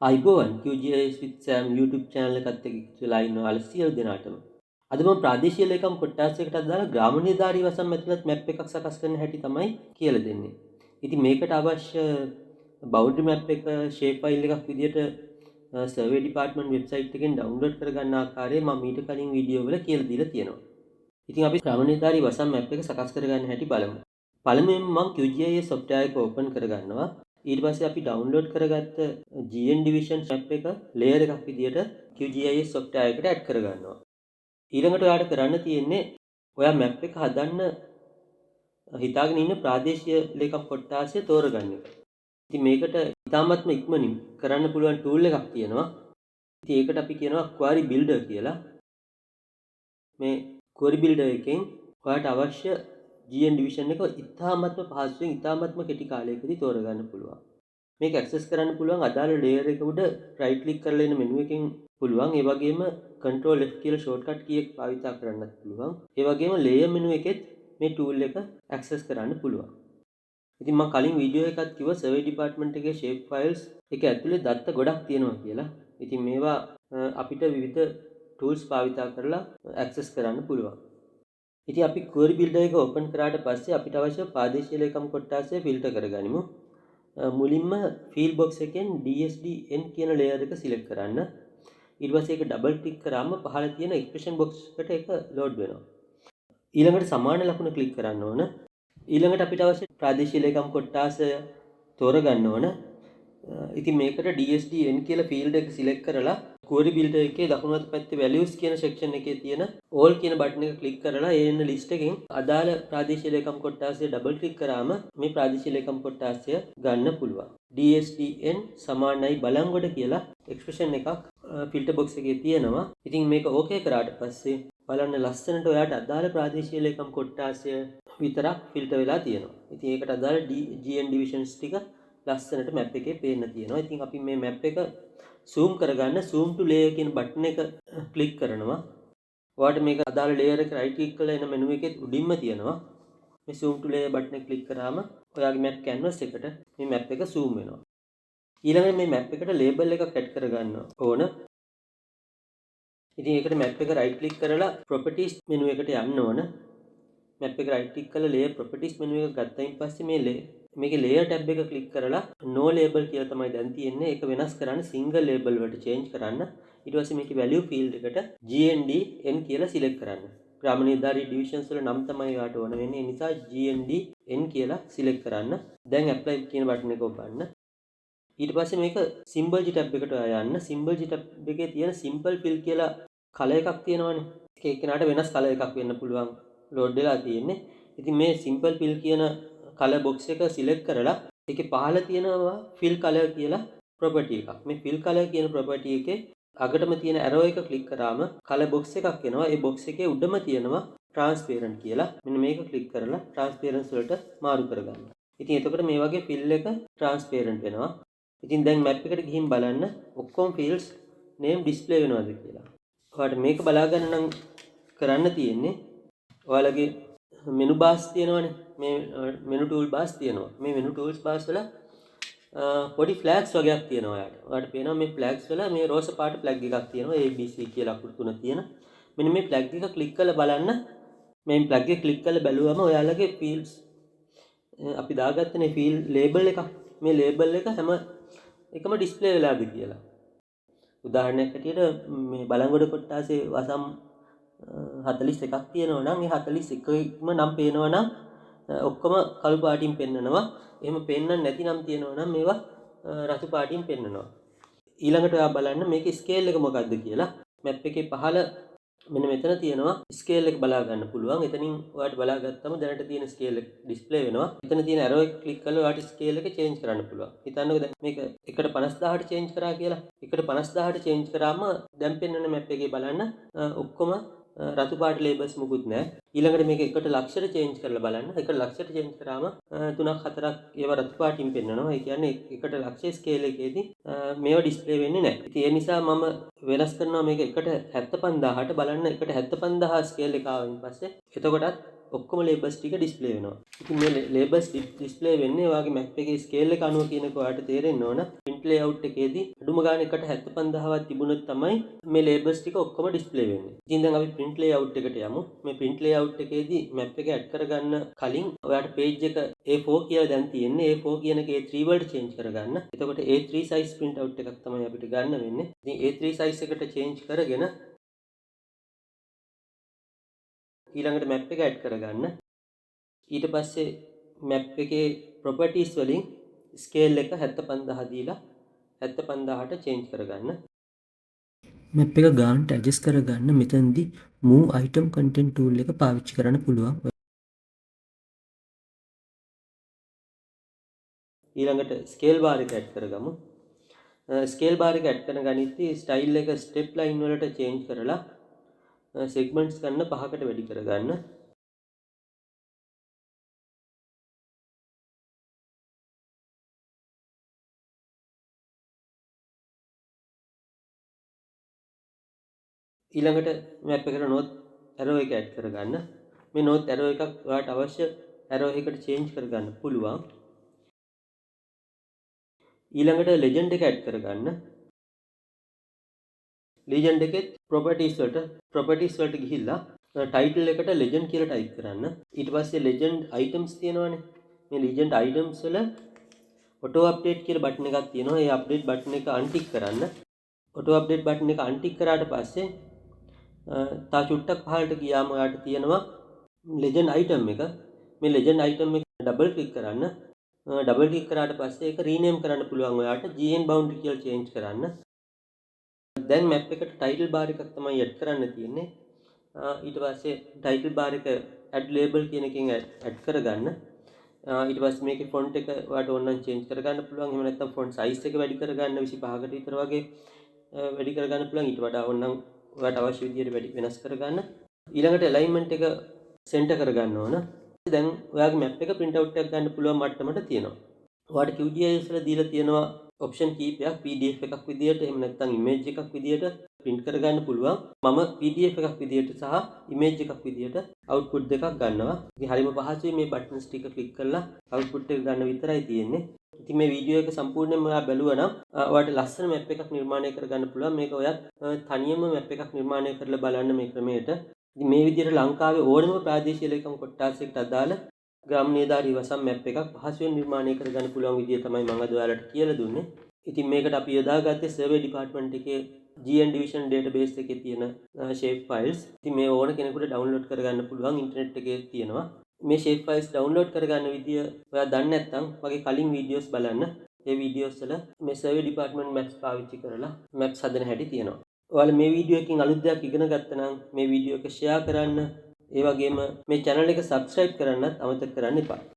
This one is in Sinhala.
අයිබෝවන් QGIS with Sam YouTube channel එකත් එක්ක ඉස්සෙල්ලා ඉන්න ඔයාලා සියලු දෙනාටම. අද මම ප්‍රාදේශීය ලේකම් කොට්ටාසයකට අදාළ ග්‍රාම නිලධාරී වසම් ඇතුළත් මැප් එකක් සකස් කරන හැටි තමයි කියලා දෙන්නේ. ඉතින් මේකට අවශ්‍ය බවුන්ඩරි මැප් එක ෂේප් ෆයිල් එකක් විදියට සර්වේ ඩිපාර්ට්මන්ට් වෙබ්සයිට් එකෙන් ඩවුන්ලෝඩ් කරගන්න ආකාරය මම ඊට කලින් වීඩියෝ වල කියලා දීලා තියෙනවා. ඉතින් අපි ග්‍රාම නිලධාරී වසම් මැප් එක සකස් කරගන්න හැටි බලමු. පළමුවෙන්ම මම QGIS software එක ඕපන් කරගන්නවා. ඊට පස්සේ අපි ඩවුන්ලෝඩ් කරගත්ත GN division map එක layer එකක් විදියට QGIS software එකට add කරගන්නවා. ඊළඟට ඔයාලට කරන්න තියෙන්නේ ඔයා map එක හදන්න හිතාගෙන ඉන්න ප්‍රාදේශීය ලේකම් කොට්ටාසය තෝරගන්න එක. ඉතින් මේකට ඉතාමත්ම ඉක්මනින් කරන්න පුළුවන් tool එකක් තියෙනවා. ඉතින් ඒකට අපි කියනවා query builder කියලා. මේ query builder එකෙන් ඔයාලට අවශ්‍ය GN division එක ඉතාමත්ම පහසුවෙන් ඉතාමත්ම කෙටි කාලයකදී තෝරගන්න පුළුවන්. මේක ඇක්සස් කරන්න පුළුවන් අදාළ layer එක උඩ right click කරලා එන menu එකෙන් පුළුවන්. ඒ වගේම control F කියලා shortcut key එක භාවිත කරන්නත් පුළුවන්. ඒ වගේම layer menu එකෙත් මේ tool එක ඇක්සස් කරන්න පුළුවන්. ඉතින් මම කලින් වීඩියෝ එකක් කිව්වා survey department එකේ shape files එක ඇතුලේ දත්ත ගොඩක් තියෙනවා කියලා. ඉතින් මේවා අපිට විවිධ tools භාවිත කරලා ඇක්සස් කරන්න පුළුවන්. ඉතින් අපි query builder එක open කරාට පස්සේ අපිට අවශ්‍ය ප්‍රාදේශීය ලේකම් කොට්ටාසය ෆිල්ටර් කරගනිමු. මුලින්ම field box එකෙන් DSDN කියන layer එක select කරන්න. ඊට පස්සේ ඒක double click කරාම පහළ තියෙන expression box එකට ඒක load වෙනවා. ඊළඟට සමාන ලකුණ click කරන්න ඕන. ඊළඟට අපිට අවශ්‍ය ප්‍රාදේශීය ලේකම් කොට්ටාසය තෝරගන්න ඕන. ඉතින් මේකට DSDN කියලා field එක select කරලා query builder එකේ දකුණු අත පැත්තේ values කියන section එකේ තියෙන all කියන button එක click කරලා ඒ එන list එකෙන් අදාළ ප්‍රාදේශීය ලේකම් කොට්ටාසය double click කරාම මේ ප්‍රාදේශීය ලේකම් කොට්ටාසය ගන්න පුළුවන්. DSDN සමානයි බලංගොඩ කියලා expression එකක් filter box එකේ තියෙනවා. ඉතින් මේක okay කරාට පස්සේ බලන්න ලස්සනට ඔයාට අදාළ ප්‍රාදේශීය ලේකම් කොට්ටාසය විතරක් filter වෙලා තියෙනවා. ඉතින් ඒකට අදාළ GN divisions ටික ලස්සනට map එකේ පේන්න තියෙනවා. ඉතින් අපි මේ map එක zoom කරගන්න zoom to layer කියන button එක click කරනවා. ඔයාලට මේක අදාළ layer එක right click කරලා එන menu එකේ උඩින්ම තියෙනවා. මේ zoom to layer button එක click කරාම ඔයාගේ map canvas එකට මේ map එක zoom වෙනවා. ඊළඟට මේ map එකට label එකක් add කරගන්න ඕන. ඉතින් ඒකට map එක right click කරලා properties menu එකට යන්න ඕන. map එක right click කරලා layer properties menu එක ගත්තයින් පස්සේ මේකේ layer tab එක click කරලා no label කියලා තමයි දැන් තියෙන්නේ. ඒක වෙනස් කරන්න single label වලට change කරන්න. ඊට පස්සේ මේකේ value field එකට GNDN කියලා select කරන්න. ග්‍රාම නිලධාරී divisions වල නම් තමයි ඔයාට ඕන වෙන්නේ. ඒ නිසා GNDN කියලා select කරන්න. දැන් apply කියන button එක ඔබන්න. ඊට පස්සේ මේක symbology tab එකට යන්න. symbology tab එකේ තියෙන simple fill කියලා color එකක් තියෙනවනේ. ඒක එක්කෙනාට වෙනස් color එකක් වෙන්න පුළුවන් load වෙලා තියෙන්නේ. ඉතින් මේ simple fill කියන color box එක select කරලා ඒකේ පහළ තියෙනවා fill color කියලා property එකක්. මේ fill color කියන property එකේ අගටම තියෙන arrow එක click කරාම color box එකක් එනවා. ඒ box එකේ උඩම තියෙනවා transparent කියලා. මෙන්න මේක click කරලා transparency වලට මාරු කරගන්න. ඉතින් එතකොට මේ වගේ fill එක transparent වෙනවා. ඉතින් දැන් map එකට ගිහින් බලන්න ඔක්කොම fields name display වෙනවද කියලා. ඔයාලට මේක බලා ගන්න නම් කරන්න තියෙන්නේ ඔයාලගේ menu bars තියෙනවනේ. මේ menu tool bars තියෙනවා. මේ menu tools bars වල පොඩි flags වගේක් තියෙනවා ඔයාලට. ඔයාලට පේනවා මේ flags වල මේ රෝස පාට flag එකක් තියෙනවා. ABC කියලා අකුරු තුන තියෙන. මෙන්න මේ flag එක click කරලා බලන්න. මේ flag එක click කරලා බැලුවම ඔයාලගේ fields අපි දාගත්තනේ field label එකක්. මේ label එක හැම එකම display වෙලාද කියලා. උදාහරණයක් හැටියට මේ බලංගොඩ කොට්ටාසේ වසම් 41ක් තියෙනවා නම් ඒ 41ම නම් පේනවා නම් ඔක්කොම කළු පාටින් පෙන්නනවා. එහෙම පෙන්නන්නේ නැති නම් තියෙනවා නම් මේවා රතු පාටින් පෙන්නනවා. ඊළඟට ඔයා බලන්න මේකේ ස්කේල් එක මොකක්ද කියලා. මැප් එකේ පහළ මෙන්න මෙතන තියෙනවා ස්කේල් එක බලා ගන්න පුළුවන්. එතනින් ඔයාලට බලා ගත්තම දැනට තියෙන ස්කේල් එක ඩිස්ප්ලේ වෙනවා. එතන තියෙන arrow එක ක්ලික් කරලා ඔයාලට ස්කේල් එක චේන්ජ් කරන්න පුළුවන්. හිතන්නකෝ දැන් මේක 1.50000ට චේන්ජ් කරා කියලා. 1.50000ට චේන්ජ් කරාම දැන් පෙන්වන මැප් එකේ බලන්න ඔක්කොම රතු පාට ලේබල්ස් මුකුත් නැහැ. ඊළඟට මේක 1 ලක්ෂයට චේන්ජ් කරලා බලන්න. 1 ලක්ෂයට චේන්ජ් කරාම 3ක් 4ක් ඒවා රතු පාටින් පෙන්නනවා. ඒ කියන්නේ 1 ලක්ෂයේ ස්කේල් එකේදී මේවා ඩිස්ප්ලේ වෙන්නේ නැහැ. ඉතින් ඒ නිසා මම වෙනස් කරනවා මේක 1.75000ට බලන්න 1.75000 ස්කේල් එක ආවෙන් පස්සේ එතකොටත් ඔක්කොම ලේබල්ස් ටික ඩිස්ප්ලේ වෙනවා. ඉතින් මේ ලේබල්ස් ඩිස්ප්ලේ වෙන්නේ ඔයාගේ මැප් එකේ ස්කේල් එක අනුව කියනක ඔයාලට තේරෙන්න ඕන. print layout එකේදී අඩුම ගානේ එකට 75000ක් තිබුණොත් තමයි මේ ලේබල්ස් ටික ඔක්කොම ඩිස්ප්ලේ වෙන්නේ. ඉතින් දැන් අපි print layout එකට යමු. මේ print layout එකේදී මැප් එක ඇඩ් කරගන්න කලින් ඔයාට page එක A4 කියලා දැන් තියෙන්නේ. A4 කියන එක A3 වලට change කරගන්න. එතකොට A3 size print out එකක් තමයි අපිට ගන්න වෙන්නේ. ඉතින් A3 size එකට change කරගෙන ඊළඟට මැප් එක ඇඩ් කරගන්න. ඊට පස්සේ මැප් එකේ properties වලින් scale එක 75000 දීලා 75000ට change කරගන්න. මැප් එක ගානට adjust කරගන්න මෙතනදී move item content tool එක පාවිච්චි කරන්න පුළුවන්. ඊළඟට scale bar එක ඇඩ් කරගමු. scale bar එක ඇඩ් කරන ගනිද්දී style එක step line වලට change කරලා segments ගන්න 5කට වැඩි කරගන්න. ඊළඟට මැප් එකට north arrow එක ඇඩ් කරගන්න. මේ north arrow එකක් ඔයාලට අවශ්‍ය arrow එකකට change කරගන්න පුළුවන්. ඊළඟට legend එක ඇඩ් කරගන්න. legend එකේ properties වලට ගිහිල්ලා title එකට legend කියලා type කරන්න. ඊට පස්සේ legend items තියෙනවානේ. මේ legend items වල auto update කියලා button එකක් තියෙනවා. ඒ update button එක untick කරන්න. auto update button එක untick කරාට පස්සේ තා චුට්ටක් පහළට ගියාම ඔයාලට තියෙනවා legend item එක. මේ legend item එක double click කරන්න. double click කරාට පස්සේ ඒක rename කරන්න පුළුවන් ඔයාලට GN boundary කියලා change කරන්න. දැන් map එකට title bar එකක් තමයි add කරන්න තියෙන්නේ. ඊට පස්සේ title bar එක add label කියන එකෙන් add කරගන්න. ඊට පස්සේ මේකේ font එක ඔයාලට ඕන නම් change කරගන්න පුළුවන්. එහෙම නැත්නම් font size එක වැඩි කරගන්න 25කට විතර වගේ වැඩි කරගන්න පුළුවන්. ඊට වඩා ඕන නම් ඔයාලට අවශ්‍ය විදිහට වෙනස් කරගන්න. ඊළඟට alignment එක center කරගන්න ඕන. දැන් ඔයාගේ map එක print out එකක් ගන්න පුළුවන් මට්ටමට තියෙනවා. ඔයාලට QGIS වල දීලා තියෙනවා option කීපයක් PDF එකක් විදියට එහෙම නැත්නම් image එකක් විදියට print කරගන්න පුළුවන්. මම PDF එකක් විදියට සහ image එකක් විදියට output දෙකක් ගන්නවා. ඉතින් හරිම පහසුයි මේ buttons ටික click කරලා output එක ගන්න විතරයි තියෙන්නේ. ඉතින් මේ වීඩියෝ එක සම්පූර්ණයෙන්ම ඔයා බැලුවා නම් ඔයාලට ලස්සන map එකක් නිර්මාණය කරගන්න පුළුවන්. මේක ඔයත් තනියම map එකක් නිර්මාණය කරලා බලන්න මේ ක්‍රමයට. ඉතින් මේ විදිහට ලංකාවේ ඕනම ප්‍රාදේශීය ලේකම් කොට්ටාසයකට අදාළ ග්‍රාම නිලධාරී වසම් මැප් එකක් පහසුවෙන් නිර්මාණය කරගන්න පුළුවන් විදිය තමයි මම අද ඔයාලට කියලා දුන්නේ. ඉතින් මේකට අපි යොදාගත්තේ සර්වේ ඩිපාර්ට්මන්ට් එකේ GN division database එකේ තියෙන shape files. ඉතින් මේ ඕන කෙනෙකුට download කරගන්න පුළුවන් ඉන්ටර්නෙට් එකේ තියෙනවා. මේ shape files download කරගන්න විදිය ඔයා දන්නේ නැත්නම් මගේ කලින් වීඩියෝස් බලන්න. ඒ වීඩියෝස් වල මේ සර්වේ ඩිපාර්ට්මන්ට් maps පාවිච්චි කරලා maps හදන හැටි තියෙනවා. ඔයාලා මේ වීඩියෝ එකකින් අලුත් දෙයක් ඉගෙන ගත්තා නම් මේ වීඩියෝ එක share කරන්න. ඒ වගේම මේ channel එක subscribe කරන්නත් අමතක කරන්න එපා.